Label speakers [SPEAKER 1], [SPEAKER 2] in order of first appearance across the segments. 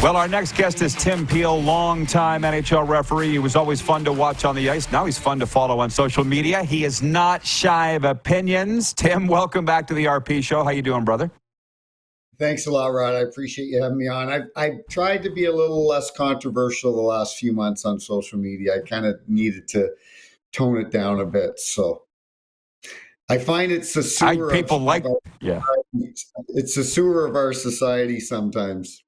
[SPEAKER 1] Well, our next guest is Tim Peel, longtime NHL referee. He was always fun to watch on the ice. Now he's fun to follow on social media. He is not shy of opinions. Tim, welcome back to the RP Show. How you doing, brother?
[SPEAKER 2] Thanks a lot, Rod. I appreciate you having me on. I've tried to be a little less controversial the last few months on social media. I kind of needed to tone it down a bit. So I find it's the sewer it's the sewer of our society sometimes.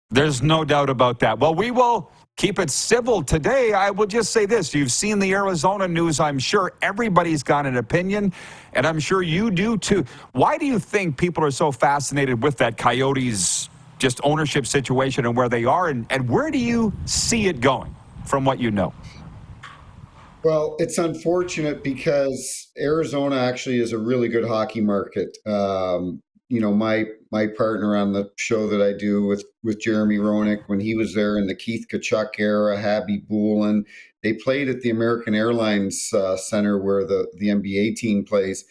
[SPEAKER 1] There's no doubt about that. Well, we will keep it civil today. I will just say this. You've seen the Arizona news. I'm sure everybody's got an opinion, and I'm sure you do too. Why do you think people are so fascinated with that Coyotes just ownership situation and where they are, and where do you see it going from what you know?
[SPEAKER 2] Well, it's unfortunate because Arizona actually is a really good hockey market. My partner on the show that I do with Jeremy Roenick, when he was there in the Keith Tkachuk era, Habby Boulin, they played at the American Airlines Center where the NBA team plays,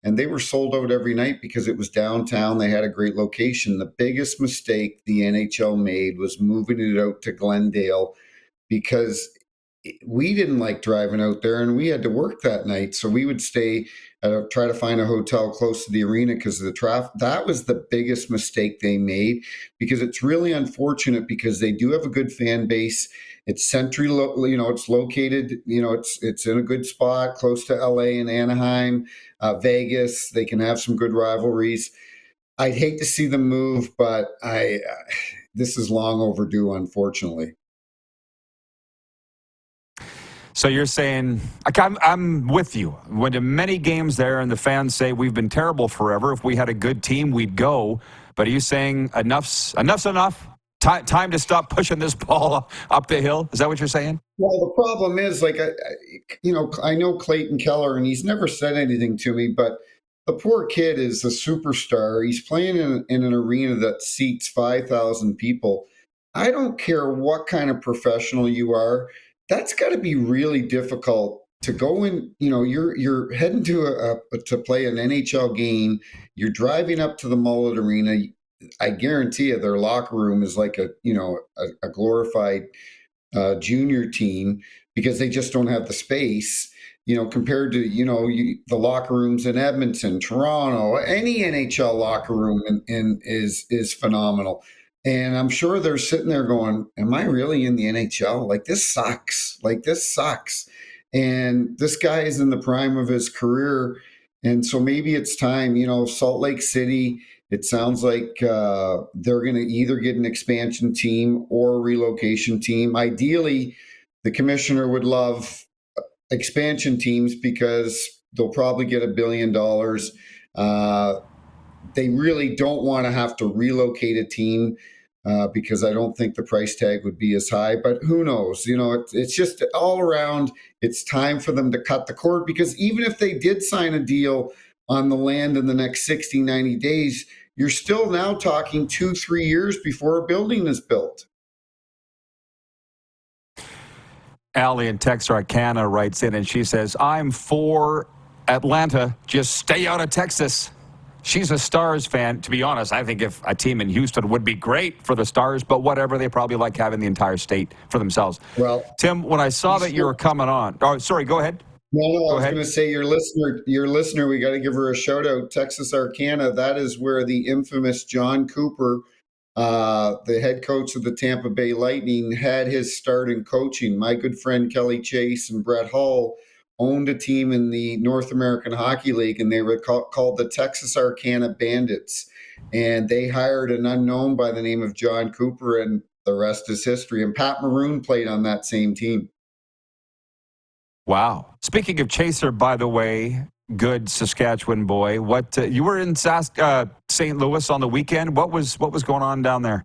[SPEAKER 2] and they were sold out every night because it was downtown. They had a great location. The biggest mistake the NHL made was moving it out to Glendale because we didn't like driving out there and we had to work that night. So we would stay try to find a hotel close to the arena because of the traffic. That was the biggest mistake they made, because it's really unfortunate because they do have a good fan base. It's it's located, it's in a good spot close to LA and Anaheim, Vegas. They can have some good rivalries. I'd hate to see them move, but this is long overdue, unfortunately.
[SPEAKER 1] So you're saying, I'm with you. Went to many games there, and the fans say we've been terrible forever. If we had a good team, we'd go. But are you saying enough's enough? Time to stop pushing this ball up the hill? Is that what you're saying?
[SPEAKER 2] Well, the problem is, I know Clayton Keller, and he's never said anything to me, but the poor kid is a superstar. He's playing in an arena that seats 5,000 people. I don't care what kind of professional you are. That's got to be really difficult to go in. You're heading to play an NHL game. You're driving up to the Mullet Arena. I guarantee you, their locker room is like a glorified junior team because they just don't have the space. Compared to the locker rooms in Edmonton, Toronto, any NHL locker room is phenomenal. And I'm sure they're sitting there going, am I really in the NHL? This sucks. This sucks. And this guy is in the prime of his career. And so maybe it's time, Salt Lake City, it sounds like they're going to either get an expansion team or a relocation team. Ideally, the commissioner would love expansion teams because they'll probably get $1 billion. They really don't want to have to relocate a team because I don't think the price tag would be as high. But who knows? It's just all around. It's time for them to cut the cord, because even if they did sign a deal on the land in the next 60, 90 days, you're still now talking 2-3 years before a building is built.
[SPEAKER 1] Allie in Texarkana writes in and she says, I'm for Atlanta. Just stay out of Texas. She's a Stars fan. To be honest, I think if a team in Houston would be great for the Stars, but whatever, they probably like having the entire state for themselves.
[SPEAKER 2] Well,
[SPEAKER 1] Tim, when I saw that you were coming on, oh, sorry, go ahead.
[SPEAKER 2] No, I was going to say your listener, we got to give her a shout out. Texarkana, that is where the infamous John Cooper, the head coach of the Tampa Bay Lightning, had his start in coaching. My good friend Kelly Chase and Brett Hull owned a team in the North American Hockey League, and they were called the Texarkana Bandits. And they hired an unknown by the name of John Cooper, and the rest is history. And Pat Maroon played on that same team.
[SPEAKER 1] Wow. Speaking of Chaser, by the way, good Saskatchewan boy. What you were in St. Louis on the weekend? What was going on down there?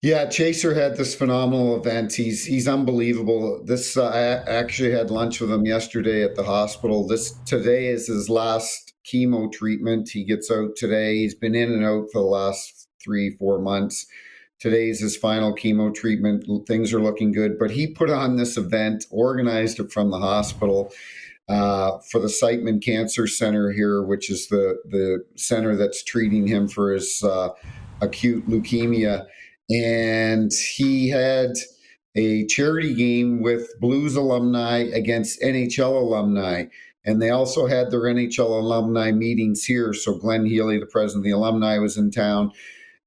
[SPEAKER 2] Yeah, Chaser had this phenomenal event. He's unbelievable. I actually had lunch with him yesterday at the hospital. Today is his last chemo treatment. He gets out today. He's been in and out for the last 3-4 months. Today's his final chemo treatment. Things are looking good. But he put on this event, organized it from the hospital for the Siteman Cancer Center here, which is the center that's treating him for his acute leukemia, and he had a charity game with Blues alumni against NHL alumni. And they also had their NHL alumni meetings here. So Glenn Healy, the president of the alumni, was in town.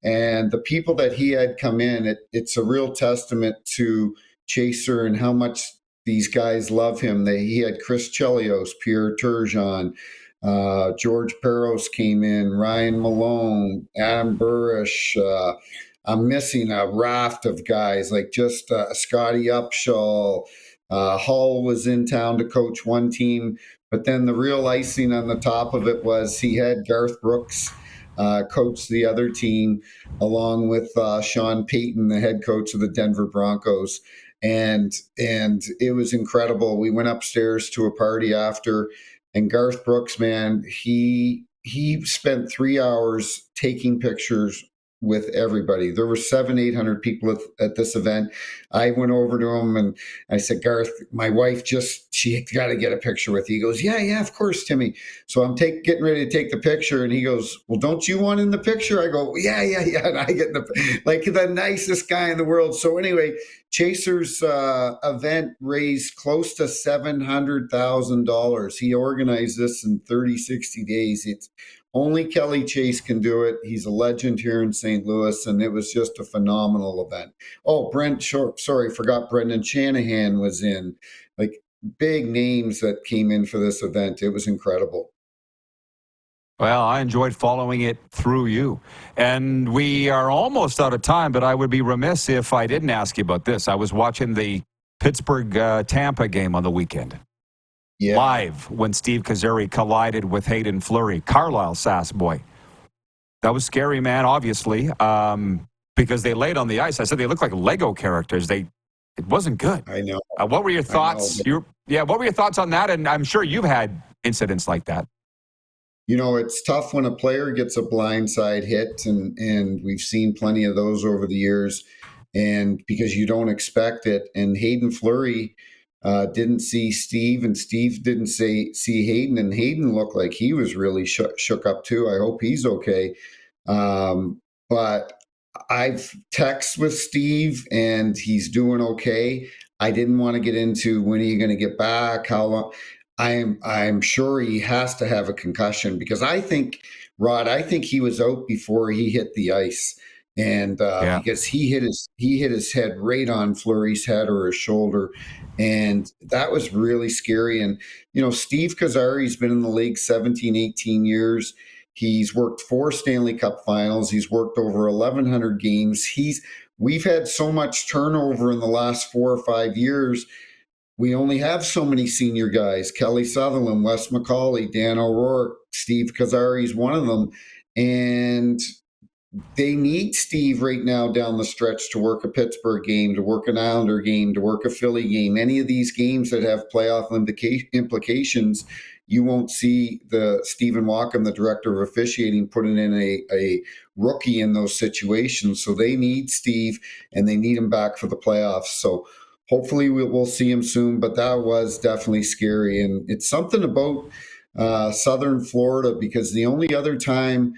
[SPEAKER 2] And the people that he had come in, it's a real testament to Chaser and how much these guys love him. He had Chris Chelios, Pierre Turgeon, George Peros came in, Ryan Malone, Adam Burish. I'm missing a raft of guys like just Scotty Upshall. Hull was in town to coach one team. But then the real icing on the top of it was he had Garth Brooks coach the other team, along with Sean Payton, the head coach of the Denver Broncos. And it was incredible. We went upstairs to a party after, and Garth Brooks, man, he spent 3 hours taking pictures with everybody. There were 700-800 people at this event. I went over to him and I said, Garth, my wife she got to get a picture with you. He goes, yeah, of course, Timmy. So I'm getting ready to take the picture, and he goes, well, don't you want in the picture? I go, yeah. And I get the nicest guy in the world. So anyway, Chaser's event raised close to $700,000. He organized this in 60 days. It's only Kelly Chase can do it. He's a legend here in St. Louis, and it was just a phenomenal event. Oh, forgot Brendan Shanahan was in. Like, big names that came in for this event. It was incredible.
[SPEAKER 1] Well, I enjoyed following it through you. And we are almost out of time, but I would be remiss if I didn't ask you about this. I was watching the Pittsburgh-Tampa game on the weekend. Yeah. Live when Steve Kazari collided with Hayden Fleury, Carlisle Sass boy. That was scary, man, obviously, because they laid on the ice. I said they looked like Lego characters. It wasn't good.
[SPEAKER 2] I know.
[SPEAKER 1] What were your thoughts? What were your thoughts on that? And I'm sure you've had incidents like that.
[SPEAKER 2] You know, it's tough when a player gets a blindside hit, and we've seen plenty of those over the years, and because you don't expect it. And Hayden Fleury didn't see Steve, and Steve didn't see Hayden, and Hayden looked like he was really shook up too. I hope he's okay. But I've texted with Steve, and he's doing okay. I didn't want to get into when are you going to get back, how long. I'm sure he has to have a concussion, because I think he was out before he hit the ice, and because he hit his head right on Fleury's head or his shoulder, and that was really scary. And Steve Kazari's been in the league 17, 18 years. He's worked 4 Stanley Cup finals. He's worked over 1,100 games. We've had so much turnover in the last 4 or 5 years. We only have so many senior guys: Kelly Sutherland, Wes McCauley, Dan O'Rourke, Steve Kazari's one of them. And they need Steve right now down the stretch to work a Pittsburgh game, to work an Islander game, to work a Philly game. Any of these games that have playoff implications, you won't see the Stephen Walkham, the director of officiating, putting in a rookie in those situations. So they need Steve, and they need him back for the playoffs. So hopefully we'll see him soon, but that was definitely scary. And it's something about Southern Florida, because the only other time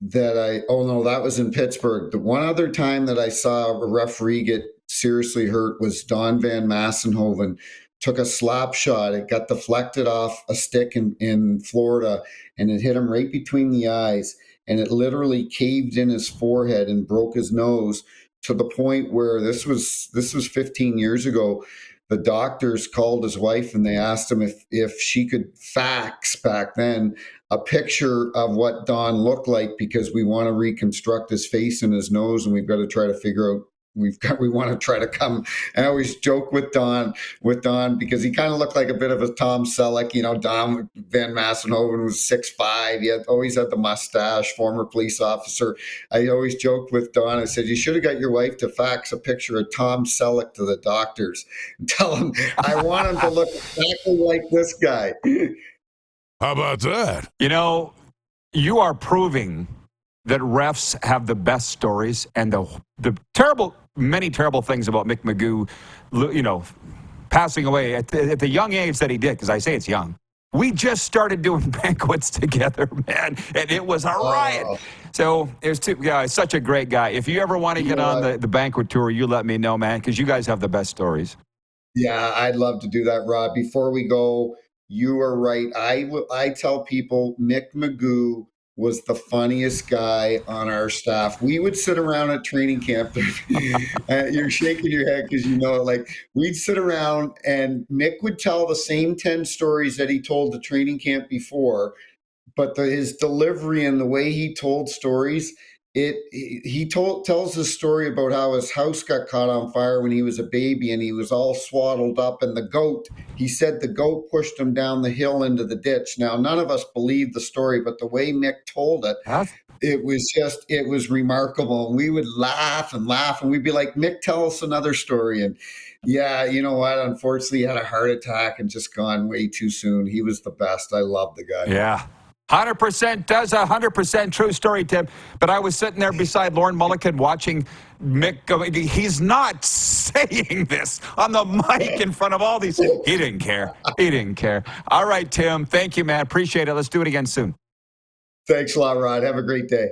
[SPEAKER 2] that was in Pittsburgh. The one other time that I saw a referee get seriously hurt was Don Van Massenhoven. Took a slap shot. It got deflected off a stick in Florida, and it hit him right between the eyes, and it literally caved in his forehead and broke his nose, to the point where this was 15 years ago. The doctors called his wife, and they asked him if she could fax back then a picture of what Don looked like, because we want to reconstruct his face and his nose, and we've got to try to figure out. We want to try to come. I always joke with Don because he kind of looked like a bit of a Tom Selleck. Don Van Massenhoven was 6'5". He always had the mustache, former police officer. I always joked with Don. I said, you should have got your wife to fax a picture of Tom Selleck to the doctors and tell them I want him to look exactly like this guy.
[SPEAKER 3] How about that?
[SPEAKER 1] You are proving that refs have the best stories, and the many terrible things about Mick McGeough, passing away at the young age that he did, because I say it's young, We just started doing banquets together, man, and it was a riot.
[SPEAKER 2] Oh,
[SPEAKER 1] So there's two. Yeah, such a great guy. If you ever want to
[SPEAKER 2] you
[SPEAKER 1] get
[SPEAKER 2] know
[SPEAKER 1] on
[SPEAKER 2] what?
[SPEAKER 1] the banquet tour, you let me know, man, because you guys have the best stories.
[SPEAKER 2] Yeah, I'd love to do that, Rod. Before we go, you are right. I tell people Mick McGeough was the funniest guy on our staff. We would sit around at training camp. You're shaking your head because you know, like we'd sit around and Mick would tell the same 10 stories that he told the training camp before, but his delivery and the way he told stories, he tells this story about how his house got caught on fire when he was a baby and he was all swaddled up, and he said the goat pushed him down the hill into the ditch. Now none of us believed the story, but the way Mick told it,
[SPEAKER 1] That's
[SPEAKER 2] it was remarkable. And we would laugh and laugh and we'd be like, Mick, tell us another story. And yeah, you know what? Unfortunately, he had a heart attack and just gone way too soon. He was the best. I love the guy.
[SPEAKER 1] yeah. 100% does 100% true story, Tim. But I was sitting there beside Lauren Mulligan watching Mick go. He's not saying this on the mic in front of all these. He didn't care. He didn't care. All right, Tim. Thank you, man. Appreciate it. Let's do it again soon.
[SPEAKER 2] Thanks a lot, Rod. Have a great day.